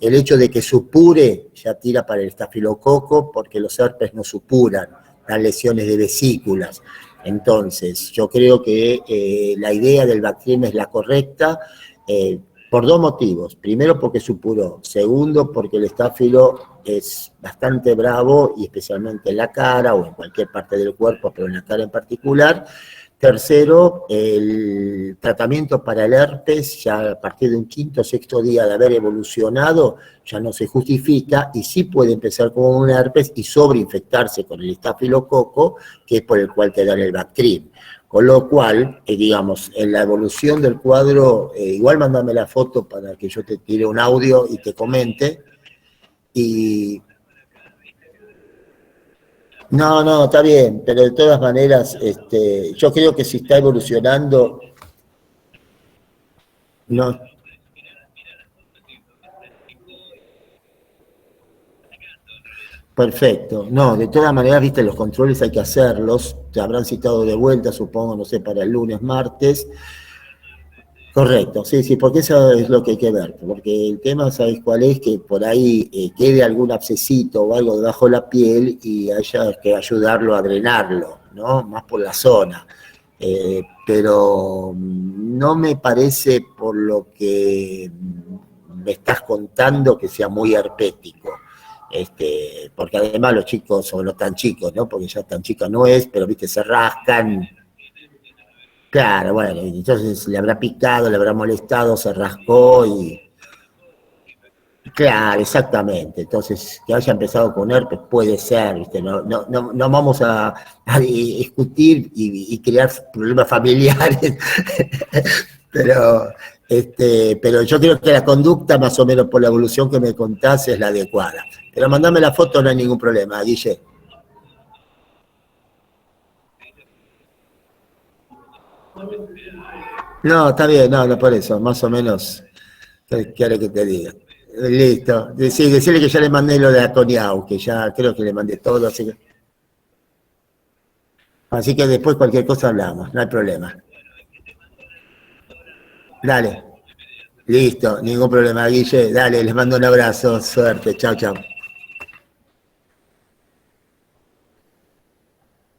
El hecho de que supure ya tira para el estafilococo, porque los herpes no supuran las lesiones de vesículas. Entonces, yo creo que la idea del Bactrim es la correcta, por dos motivos. Primero, porque supuró. Segundo, porque el estáfilo es bastante bravo, y especialmente en la cara o en cualquier parte del cuerpo, pero en la cara en particular, Tercero, el tratamiento para el herpes, ya a partir de un quinto o sexto día de haber evolucionado, ya no se justifica y sí puede empezar con un herpes y sobreinfectarse con el estafilococo, que es por el cual te dan el Bactrim. Con lo cual, digamos, en la evolución del cuadro, igual mándame la foto para que yo te tire un audio y te comente. Y no, está bien, pero de todas maneras, yo creo que si está evolucionando, no. Perfecto. No, de todas maneras, viste, los controles hay que hacerlos. Te habrán citado de vuelta, supongo, no sé, para el lunes, martes. Correcto, sí, porque eso es lo que hay que ver. Porque el tema, ¿sabes cuál es? Que por ahí quede algún abscesito o algo debajo de la piel y haya que ayudarlo a drenarlo, ¿no? Más por la zona. Pero no me parece, por lo que me estás contando, que sea muy herpético. Porque además los chicos, o no tan chicos, ¿no? Porque ya tan chica no es, pero viste, se rascan. Claro, bueno, entonces le habrá picado, le habrá molestado, se rascó y. Claro, exactamente. Entonces, que haya empezado con herpes puede ser, ¿viste? No vamos a discutir y crear problemas familiares, pero yo creo que la conducta, más o menos por la evolución que me contás, es la adecuada. Pero mandame la foto, no hay ningún problema, Guille. No, está bien, no por eso, más o menos, ¿qué quiere que te diga? Listo, sí, decirle que ya le mandé lo de Aconiau, que ya creo que le mandé todo, así que después cualquier cosa hablamos, no hay problema. Dale, listo, ningún problema, Guille, dale, les mando un abrazo, suerte, chao.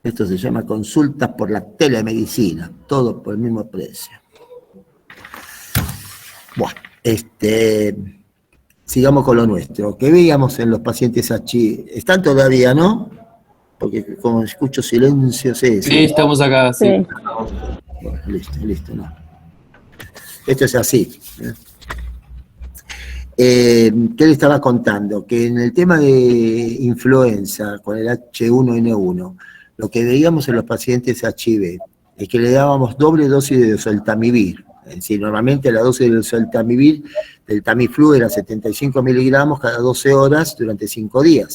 Esto se llama consultas por la telemedicina, todo por el mismo precio. Bueno, sigamos con lo nuestro. Que veíamos en los pacientes HIV, ¿están todavía, no? Porque como escucho silencio, sí. Sí, estamos acá, sí. Bueno, listo, no. Esto es así. ¿Qué le estaba contando? Que en el tema de influenza con el H1N1, lo que veíamos en los pacientes HIV es que le dábamos doble dosis de oseltamivir. Es decir, normalmente la dosis del oseltamivir, del Tamiflu, era 75 miligramos cada 12 horas durante 5 días.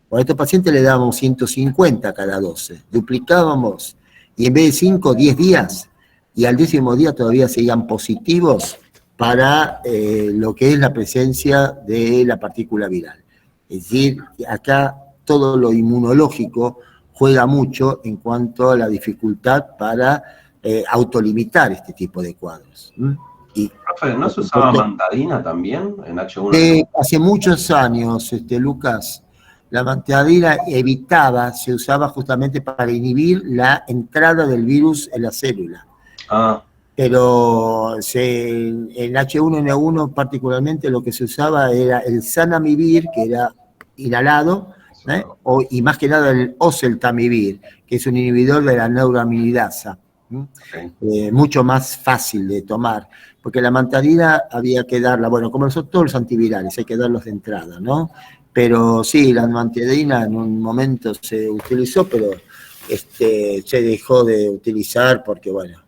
Con estos pacientes le dábamos 150 cada 12. Duplicábamos y en vez de 5, 10 días, y al 10º día todavía seguían positivos para lo que es la presencia de la partícula viral. Es decir, acá todo lo inmunológico juega mucho en cuanto a la dificultad para autolimitar este tipo de cuadros. Profe, ¿no se usaba mantadina también en H1N1? Hace muchos años, Lucas, la mantadina se usaba justamente para inhibir la entrada del virus en la célula. Pero en H1N1 particularmente lo que se usaba era el zanamivir, que era inhalado, y más que nada el oseltamivir, que es un inhibidor de la neuroamilidasa. Mucho más fácil de tomar, porque la mantadina había que darla, bueno, como son todos los antivirales, hay que darlos de entrada, ¿no? Pero sí, la mantadina en un momento se utilizó, pero se dejó de utilizar porque, bueno,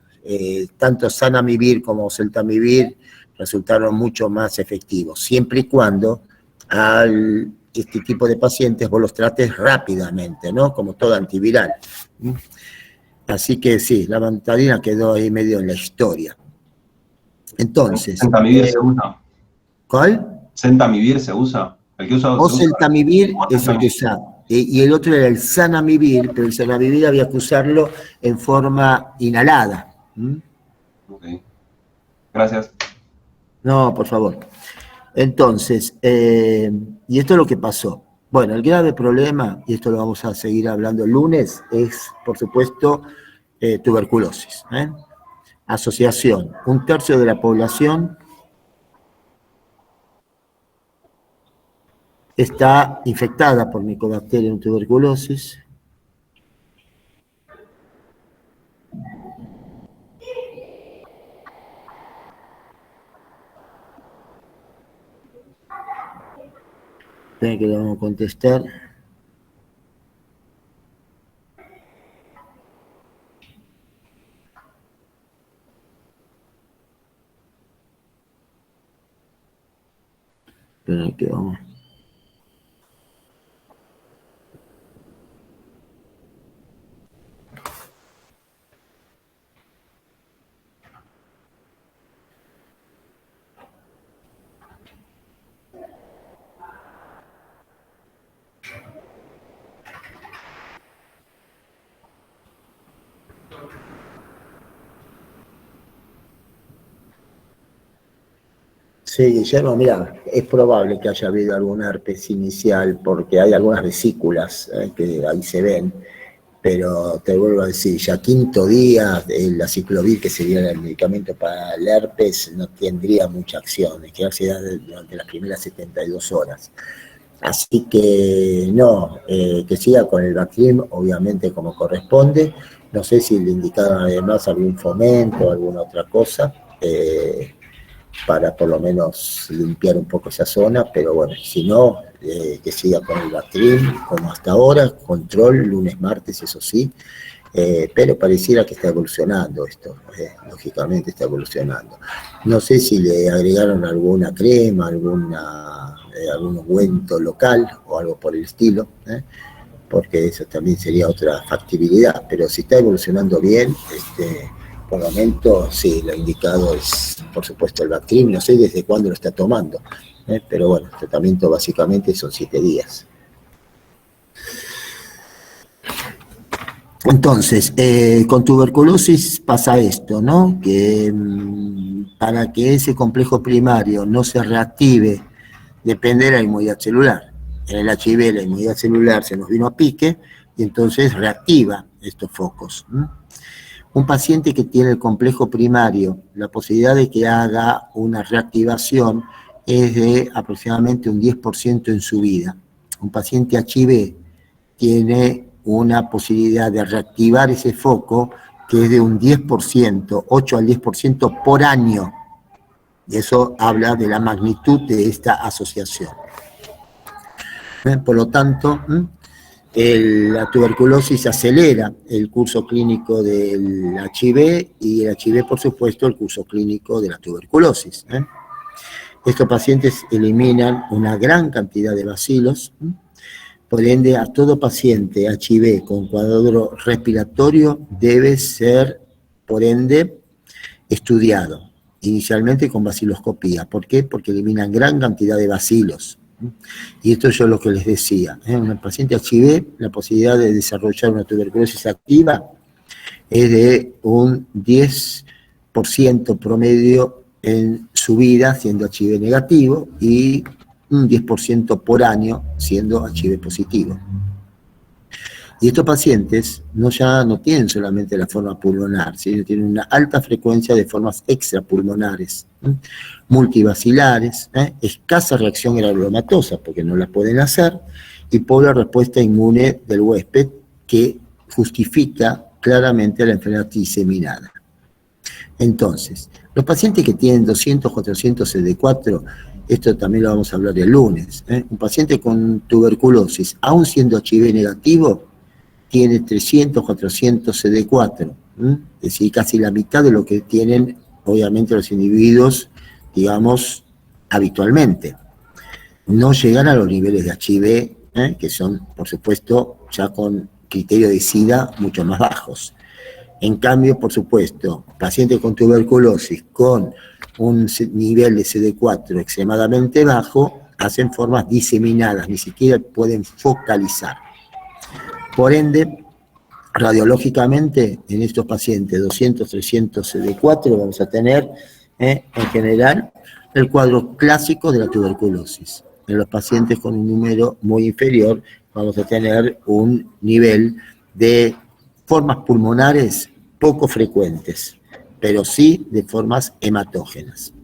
tanto zanamivir como oseltamivir resultaron mucho más efectivos, siempre y cuando este tipo de pacientes vos los trates rápidamente, ¿no? Como todo antiviral. Así que sí, la mantadina quedó ahí medio en la historia. Entonces. ¿Sentamivir se usa? ¿Cuál? ¿Sentamivir se usa? El que usa. Oseltamivir es el que usa. Y el otro era el zanamivir, pero el zanamivir había que usarlo en forma inhalada. Ok. Gracias. No, por favor. Entonces, y esto es lo que pasó. Bueno, el grave problema, y esto lo vamos a seguir hablando el lunes, es, por supuesto, tuberculosis. Asociación, 1/3 de la población está infectada por Mycobacterium tuberculosis. Esperen que le vamos a contestar. Esperen que vamos. Sí, Guillermo, mira, es probable que haya habido algún herpes inicial porque hay algunas vesículas que ahí se ven, pero te vuelvo a decir, ya quinto día, la ciclovir, que sería el medicamento para el herpes, no tendría mucha acción, es que se da durante las primeras 72 horas. Así que no, que siga con el Bactrim, obviamente como corresponde. No sé si le indicaron además algún fomento o alguna otra cosa, para por lo menos limpiar un poco esa zona, pero bueno, si no, que siga con el Bactrim como hasta ahora, control lunes, martes, eso sí, pero pareciera que está evolucionando esto, lógicamente está evolucionando. No sé si le agregaron alguna crema, algún ungüento local o algo por el estilo, porque eso también sería otra factibilidad, pero si está evolucionando bien, por el momento sí, lo indicado es, por supuesto, el Bactrim, no sé desde cuándo lo está tomando, pero bueno, el tratamiento básicamente son 7 días. Entonces, con tuberculosis pasa esto, ¿no? Que para que ese complejo primario no se reactive, depende de la inmunidad celular. En el HIV la inmunidad celular se nos vino a pique y entonces reactiva estos focos. Un paciente que tiene el complejo primario, la posibilidad de que haga una reactivación es de aproximadamente un 10% en su vida. Un paciente HIV tiene una posibilidad de reactivar ese foco que es de un 10%, 8 al 10% por año. Y eso habla de la magnitud de esta asociación. Por lo tanto, la tuberculosis acelera el curso clínico del HIV y el HIV, por supuesto, el curso clínico de la tuberculosis. Estos pacientes eliminan una gran cantidad de bacilos. Por ende, a todo paciente HIV con cuadro respiratorio debe ser, por ende, estudiado, inicialmente con baciloscopía. ¿Por qué? Porque eliminan gran cantidad de bacilos. Y esto yo lo que les decía, en el paciente HIV la posibilidad de desarrollar una tuberculosis activa es de un 10% promedio en su vida siendo HIV negativo y un 10% por año siendo HIV positivo. Y estos pacientes ya no tienen solamente la forma pulmonar, sino tienen una alta frecuencia de formas extrapulmonares, multivacilares, escasa reacción granulomatosa, porque no la pueden hacer, y pobre respuesta inmune del huésped, que justifica claramente la enfermedad diseminada. Entonces, los pacientes que tienen 200, 400 CD4, esto también lo vamos a hablar el lunes, un paciente con tuberculosis, aún siendo HIV negativo, tiene 300, 400 CD4, es decir, casi la mitad de lo que tienen, obviamente, los individuos, digamos, habitualmente. No llegan a los niveles de HIV, que son, por supuesto, ya con criterio de SIDA mucho más bajos. En cambio, por supuesto, pacientes con tuberculosis con un nivel de CD4 extremadamente bajo, hacen formas diseminadas, ni siquiera pueden focalizar. Por ende, radiológicamente, en estos pacientes 200, 300 CD4 vamos a tener, en general, el cuadro clásico de la tuberculosis. En los pacientes con un número muy inferior vamos a tener un nivel de formas pulmonares poco frecuentes, pero sí de formas hematógenas.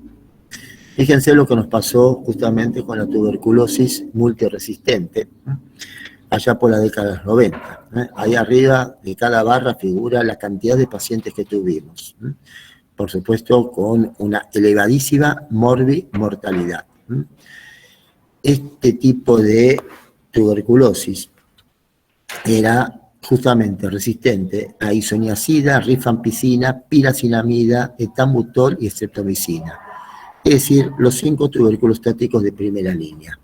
Fíjense lo que nos pasó justamente con la tuberculosis multiresistente, allá por la década de los 90. Ahí arriba de cada barra figura la cantidad de pacientes que tuvimos. Por supuesto, con una elevadísima mortalidad. este tipo de tuberculosis era justamente resistente a isoniazida, rifampicina, piracinamida, etambutol y streptomicina. Es decir, los 5 tuberculostáticos de primera línea.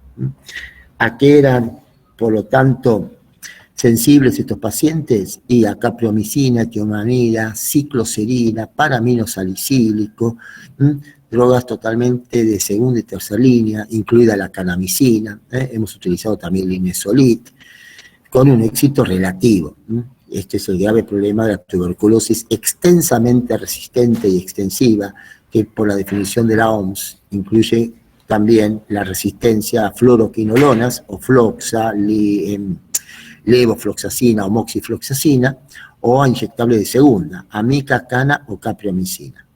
¿A qué eran, por lo tanto, sensibles estos pacientes? Y a capreomicina, tiomamida, cicloserina, paraminosalicílico, drogas totalmente de segunda y tercera línea, incluida la canamicina, hemos utilizado también el imesolit, con un éxito relativo. Este es el grave problema de la tuberculosis extensamente resistente y extensiva, que por la definición de la OMS incluye también la resistencia a fluoroquinolonas o floxa, levofloxacina o moxifloxacina, o a inyectables de segunda, amica, cana o capreomicina.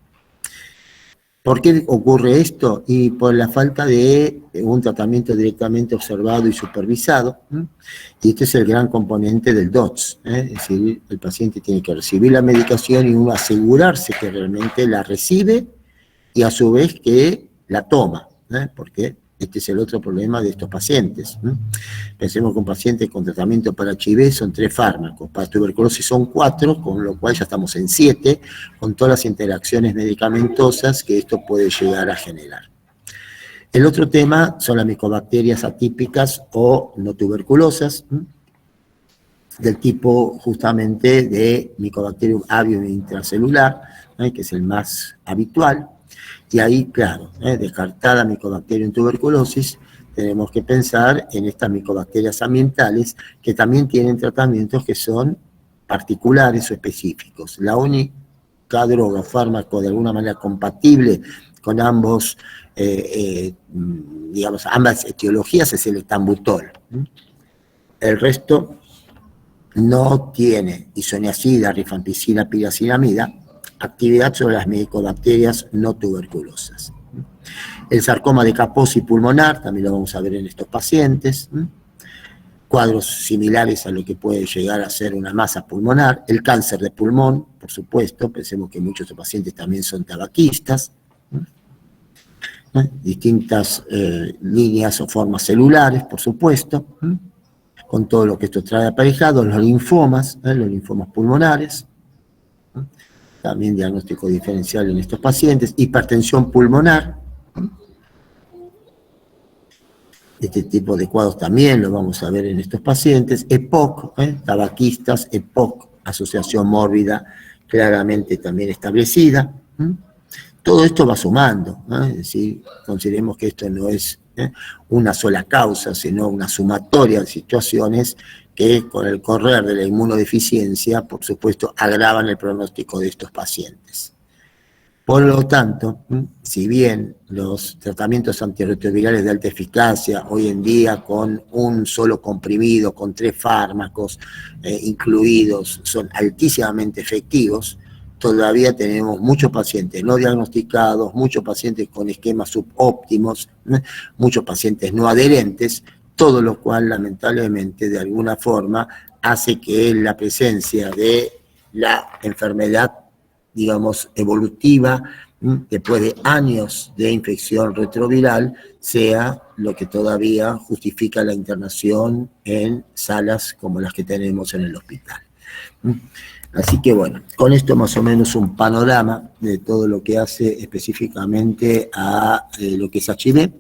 ¿Por qué ocurre esto? Y por la falta de un tratamiento directamente observado y supervisado, y este es el gran componente del DOTS, es decir, el paciente tiene que recibir la medicación y uno asegurarse que realmente la recibe y a su vez que la toma, porque este es el otro problema de estos pacientes. Pensemos que un paciente con tratamiento para HIV son 3 fármacos, para tuberculosis son 4, con lo cual ya estamos en 7, con todas las interacciones medicamentosas que esto puede llegar a generar. El otro tema son las micobacterias atípicas o no tuberculosas, del tipo justamente de Mycobacterium avium intracelular, que es el más habitual. Y ahí, claro, descartada Mycobacterium tuberculosis, tenemos que pensar en estas micobacterias ambientales que también tienen tratamientos que son particulares o específicos. La única droga o fármaco de alguna manera compatible con ambos, digamos, ambas etiologías es el etambutol. El resto no tiene isoniazida, rifampicina, piracinamida, actividad sobre las micobacterias no tuberculosas. El sarcoma de Kaposi pulmonar, también lo vamos a ver en estos pacientes, cuadros similares a lo que puede llegar a ser una masa pulmonar. El cáncer de pulmón, por supuesto, pensemos que muchos de estos pacientes también son tabaquistas, distintas líneas o formas celulares, por supuesto, con todo lo que esto trae aparejado, los linfomas pulmonares, también diagnóstico diferencial en estos pacientes, hipertensión pulmonar, este tipo de cuadros también lo vamos a ver en estos pacientes, EPOC, tabaquistas, EPOC, asociación mórbida claramente también establecida. Todo esto va sumando, es decir, consideremos que esto no es una sola causa, sino una sumatoria de situaciones que con el correr de la inmunodeficiencia, por supuesto, agravan el pronóstico de estos pacientes. Por lo tanto, si bien los tratamientos antirretrovirales de alta eficacia, hoy en día con un solo comprimido, con 3 fármacos incluidos, son altísimamente efectivos, todavía tenemos muchos pacientes no diagnosticados, muchos pacientes con esquemas subóptimos, muchos pacientes no adherentes, todo lo cual lamentablemente de alguna forma hace que la presencia de la enfermedad, digamos, evolutiva, después de años de infección retroviral, sea lo que todavía justifica la internación en salas como las que tenemos en el hospital. Así que bueno, con esto más o menos un panorama de todo lo que hace específicamente a lo que es HIV,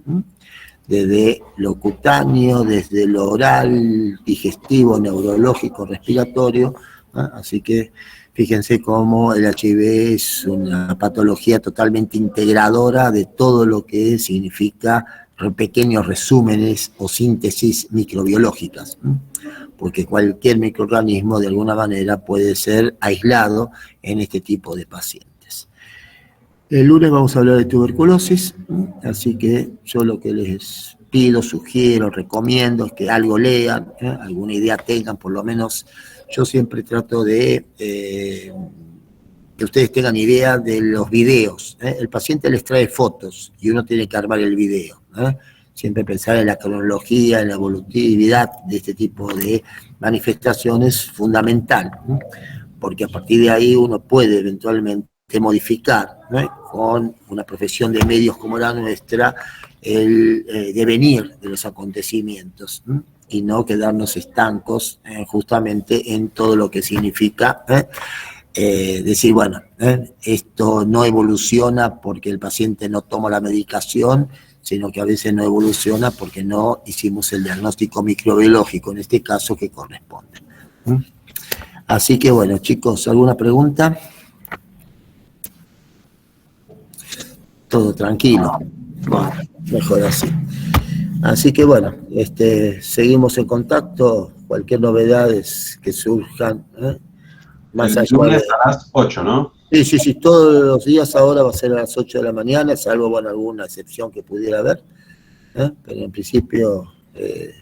desde lo cutáneo, desde lo oral, digestivo, neurológico, respiratorio, así que fíjense cómo el HIV es una patología totalmente integradora de todo lo que significa pequeños resúmenes o síntesis microbiológicas, porque cualquier microorganismo de alguna manera puede ser aislado en este tipo de pacientes. El lunes vamos a hablar de tuberculosis, así que yo lo que les pido, sugiero, recomiendo es que algo lean, alguna idea tengan, por lo menos yo siempre trato de que ustedes tengan idea de los videos. El paciente les trae fotos y uno tiene que armar el video. Siempre pensar en la cronología, en la evolutividad de este tipo de manifestaciones es fundamental, porque a partir de ahí uno puede eventualmente modificar con una profesión de medios como la nuestra, el devenir de los acontecimientos, y no quedarnos estancos justamente en todo lo que significa decir, bueno, esto no evoluciona porque el paciente no toma la medicación, sino que a veces no evoluciona porque no hicimos el diagnóstico microbiológico, en este caso, que corresponde. Así que bueno, chicos, ¿alguna pregunta? Todo tranquilo. Bueno, mejor así. Así que bueno, seguimos en contacto, cualquier novedades que surjan, más El allá lunes a las 8, ¿no? Sí, todos los días ahora va a ser a las 8 de la mañana, salvo, bueno, alguna excepción que pudiera haber, pero en principio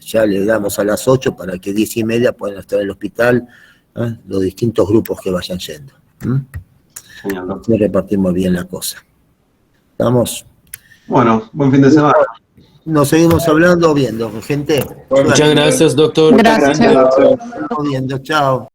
ya le damos a las 8 para que 10:30 puedan estar en el hospital, los distintos grupos que vayan yendo. Genial, doctor. Así repartimos bien la cosa. ¿Estamos? Bueno, buen fin de semana. Nos seguimos hablando o viendo, gente. Muchas gracias, doctor. Gracias. Estamos viendo, chao.